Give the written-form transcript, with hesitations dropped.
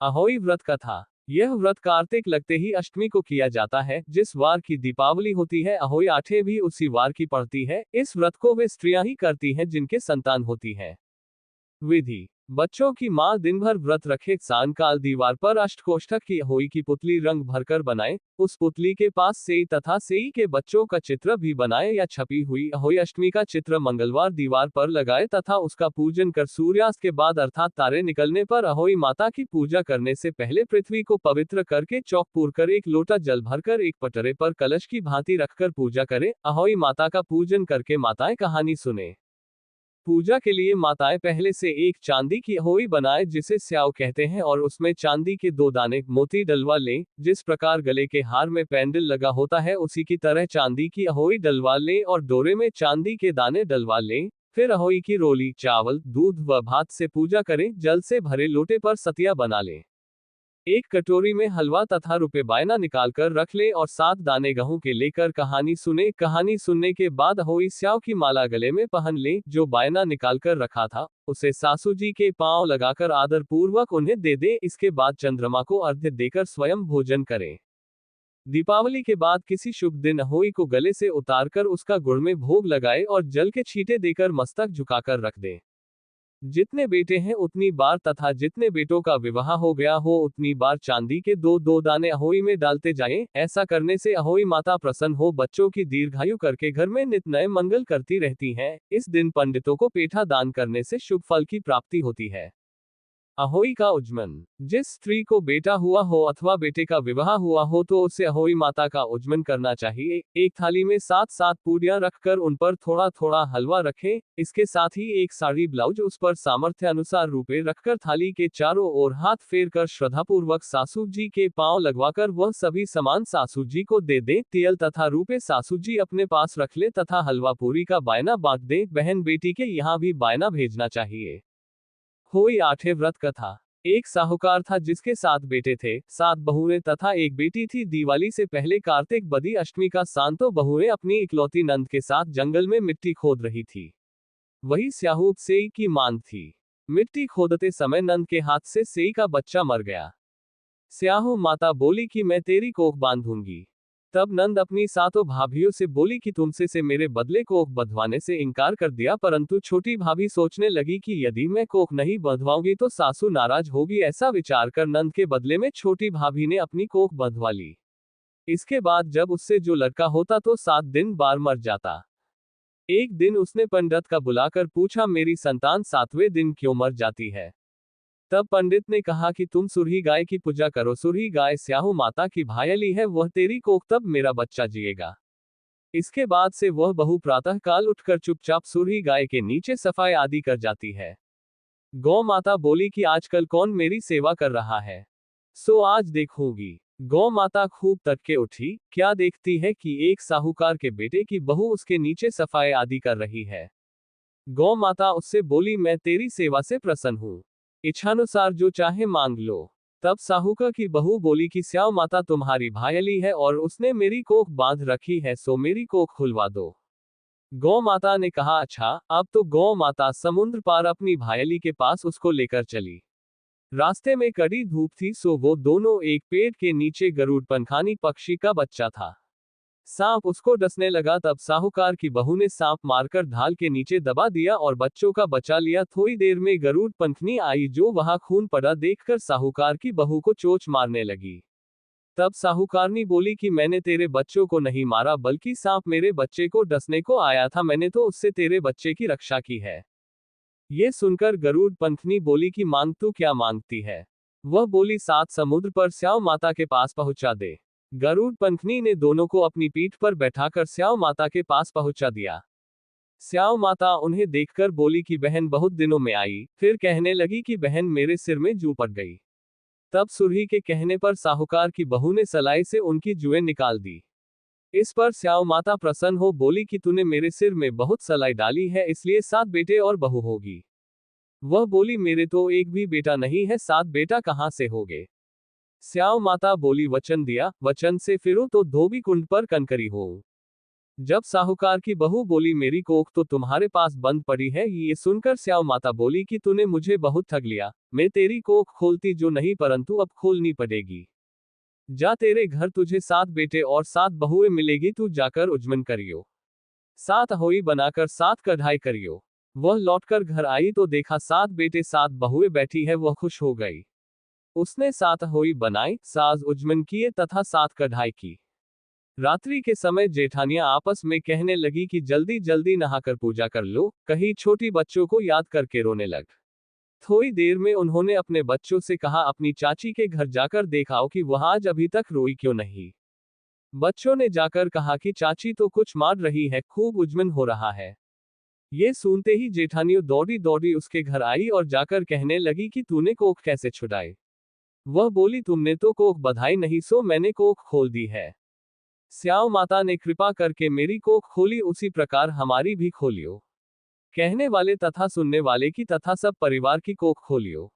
अहोई व्रत कथा। यह व्रत कार्तिक लगते ही अष्टमी को किया जाता है। जिस वार की दीपावली होती है, अहोई आठे भी उसी वार की पड़ती है। इस व्रत को वे स्त्रियां ही करती हैं जिनके संतान होती है। विधि। बच्चों की मां दिन भर व्रत रखे, सायंकाल दीवार पर अष्टकोष्ठक की अहोई की पुतली रंग भरकर बनाए। उस पुतली के पास सेई तथा सेई के बच्चों का चित्र भी बनाए या छपी हुई अहोई अष्टमी का चित्र मंगलवार दीवार पर लगाए तथा उसका पूजन कर सूर्यास्त के बाद अर्थात तारे निकलने पर अहोई माता की पूजा करने से पहले पृथ्वी को पवित्र करके चौक पूरकर एक लोटा जल भरकर एक पटरे पर कलश की भांति रखकर पूजा करें। अहोई माता का पूजन करके माताएं कहानी सुने। पूजा के लिए माताएं पहले से एक चांदी की अहोई बनाए जिसे स्याव कहते हैं और उसमें चांदी के 2 दाने मोती डलवा लें। जिस प्रकार गले के हार में पैंडल लगा होता है उसी की तरह चांदी की अहोई डलवा लें और डोरे में चांदी के दाने डलवा लें। फिर अहोई की रोली, चावल, दूध व भात से पूजा करें। जल से भरे लोटे पर सतिया बना लें। एक कटोरी में हलवा तथा रुपए बायना निकालकर रख ले और 7 दाने गेहूं के लेकर कहानी सुने। कहानी सुनने के बाद अहोई स्याव की माला गले में पहन ले। जो बायना निकालकर रखा था उसे सासू जी के पांव लगाकर आदर पूर्वक उन्हें दे दे। इसके बाद चंद्रमा को अर्घ्य देकर स्वयं भोजन करें। दीपावली के बाद किसी शुभ दिन अहोई को गले से उतारकर उसका गुड़ में भोग लगाए और जल के छींटे देकर मस्तक झुकाकर रख दे। जितने बेटे हैं उतनी बार तथा जितने बेटों का विवाह हो गया हो उतनी बार चांदी के 2-2 दाने अहोई में डालते जाएं। ऐसा करने से अहोई माता प्रसन्न हो बच्चों की दीर्घायु करके घर में नित नए मंगल करती रहती हैं। इस दिन पंडितों को पेठा दान करने से शुभ फल की प्राप्ति होती है। अहोई का उज्जमन। जिस स्त्री को बेटा हुआ हो अथवा बेटे का विवाह हुआ हो तो उसे अहोई माता का उज्जमन करना चाहिए। एक थाली में 7-7 पूड़ियां रखकर उन पर थोड़ा थोड़ा हलवा रखें। इसके साथ ही एक साड़ी ब्लाउज उस पर सामर्थ्य अनुसार रुपए रखकर थाली के चारों ओर हाथ फेर कर श्रद्धापूर्वक सासू जी के पांव लगवाकर वह सभी सामान सासू जी को दे दें। तेल तथा रुपए सासू जी अपने पास रख ले तथा हलवा पूरी का बायना बांट दें। बहन बेटी के यहाँ भी बायना भेजना चाहिए। होई आठे व्रत कथा। एक साहूकार था जिसके 7 बेटे थे, 7 बहुएं तथा एक बेटी थी। दिवाली से पहले कार्तिक बदी अष्टमी का सांतो बहुएं अपनी इकलौती नंद के साथ जंगल में मिट्टी खोद रही थी। वही स्याहूब सेई की मांग थी। मिट्टी खोदते समय नंद के हाथ से सेई का बच्चा मर गया। स्याहू माता बोली कि मैं तेरी कोख बांधूंगी। तब नंद अपनी 7 भाभियों से बोली कि तुमसे से मेरे बदले कोख बंधवाने से इनकार कर दिया, परंतु छोटी भाभी सोचने लगी कि यदि मैं कोख नहीं बंधवाऊंगी तो सासू नाराज होगी। ऐसा विचार कर नंद के बदले में छोटी भाभी ने अपनी कोख बंधवा ली। इसके बाद जब उससे जो लड़का होता तो 7 दिन बार मर जाता। एक दिन उसने पंडित का बुलाकर पूछा, मेरी संतान 7वें दिन क्यों मर जाती है? तब पंडित ने कहा कि तुम सुरही गाय की पूजा करो। सुरही गाय स्याहू माता की भायली है, वह तेरी कोख तब मेरा बच्चा जिएगा। इसके बाद से वह बहू प्रातः काल उठकर चुपचाप सुरही गाय के नीचे सफाई आदि कर जाती है। गौ माता बोली कि आजकल कौन मेरी सेवा कर रहा है, सो आज देखूंगी। गौ माता खूब तड़के उठी, क्या देखती है कि एक साहूकार के बेटे की बहू उसके नीचे सफाई आदि कर रही है। गौ माता उससे बोली, मैं तेरी सेवा से प्रसन्न हूँ, इच्छानुसार जो चाहे मांग लो। तब साहूकार की बहू बोली कि स्याऊ माता तुम्हारी भायली है और उसने मेरी कोख बांध रखी है, सो मेरी कोख खुलवा दो। गौ माता ने कहा, अच्छा। अब तो गौ माता समुद्र पार अपनी भायली के पास उसको लेकर चली। रास्ते में कड़ी धूप थी, सो वो दोनों एक पेड़ के नीचे गरुड़ पंखानी पक्षी का बच्चा था। सांप उसको डसने लगा, तब साहूकार की बहू ने सांप मारकर ढाल के नीचे दबा दिया और बच्चों का बचा लिया। थोड़ी देर में गरुड़ पंखनी आई जो वहां खून पड़ा देखकर साहूकार की बहू को चोंच मारने लगी। तब साहूकारनी बोली कि मैंने तेरे बच्चों को नहीं मारा, बल्कि सांप मेरे बच्चे को डसने को आया था, मैंने तो उससे तेरे बच्चे की रक्षा की है। ये सुनकर गरुड़ पंखनी बोली कि मांग तू क्या मांगती है? वह बोली, 7 समुद्र पर स्याऊ माता के पास पहुंचा दे। गरुड़ पंखनी ने दोनों को अपनी पीठ पर बैठाकर स्याऊ माता के पास पहुंचा दिया। स्याऊ माता उन्हें देखकर बोली कि बहन बहुत दिनों में आई। फिर कहने लगी कि बहन मेरे सिर में जू पड़ गई। तब सुरही के कहने पर साहूकार की बहू ने सलाई से उनकी जुएं निकाल दी। इस पर स्याऊ माता प्रसन्न हो बोली कि तूने मेरे सिर में बहुत सलाई डाली है, इसलिए 7 बेटे और बहू होगी। वह बोली, मेरे तो एक भी बेटा नहीं है, 7 बेटा कहां से होगे? स्याऊ माता बोली, वचन दिया, वचन से फिरो तो धोबी कुंड पर कनकरी हो। जब साहूकार की बहू बोली मेरी कोख तो तुम्हारे पास बंद पड़ी है, ये सुनकर स्याऊ माता बोली कि तूने मुझे बहुत ठग लिया, मैं तेरी कोख खोलती जो नहीं परंतु अब खोलनी पड़ेगी। जा तेरे घर तुझे 7 बेटे और 7 बहुएं मिलेगी, तू जाकर उजमन करियो। 7 होई बनाकर 7 कढ़ाई करियो। वह लौटकर घर आई तो देखा 7 बेटे 7 बहुएं बैठी है, वह खुश हो गई। उसने 7 होई बनाई, साज उजमन किए तथा 7 कढ़ाई की। रात्रि के समय जेठानियां आपस में कहने लगी कि जल्दी जल्दी नहाकर पूजा कर लो, कहीं छोटी बच्चों को याद करके रोने लग। थोड़ी देर में उन्होंने अपने बच्चों से कहा अपनी चाची के घर जाकर देखाओ कि वह आज अभी तक रोई क्यों नहीं। बच्चों ने जाकर कहा कि चाची तो कुछ मार रही है, खूब उजमन हो रहा है। ये सुनते ही जेठानियों दौड़ी दौड़ी उसके घर आई और जाकर कहने लगी कि तूने कोख कैसे छुड़ाई। वह बोली तुमने तो कोख बधाई नहीं सो मैंने कोख खोल दी है। स्याऊ माता ने कृपा करके मेरी कोख खोली, उसी प्रकार हमारी भी खोलियो। कहने वाले तथा सुनने वाले की तथा सब परिवार की कोख खोलियो।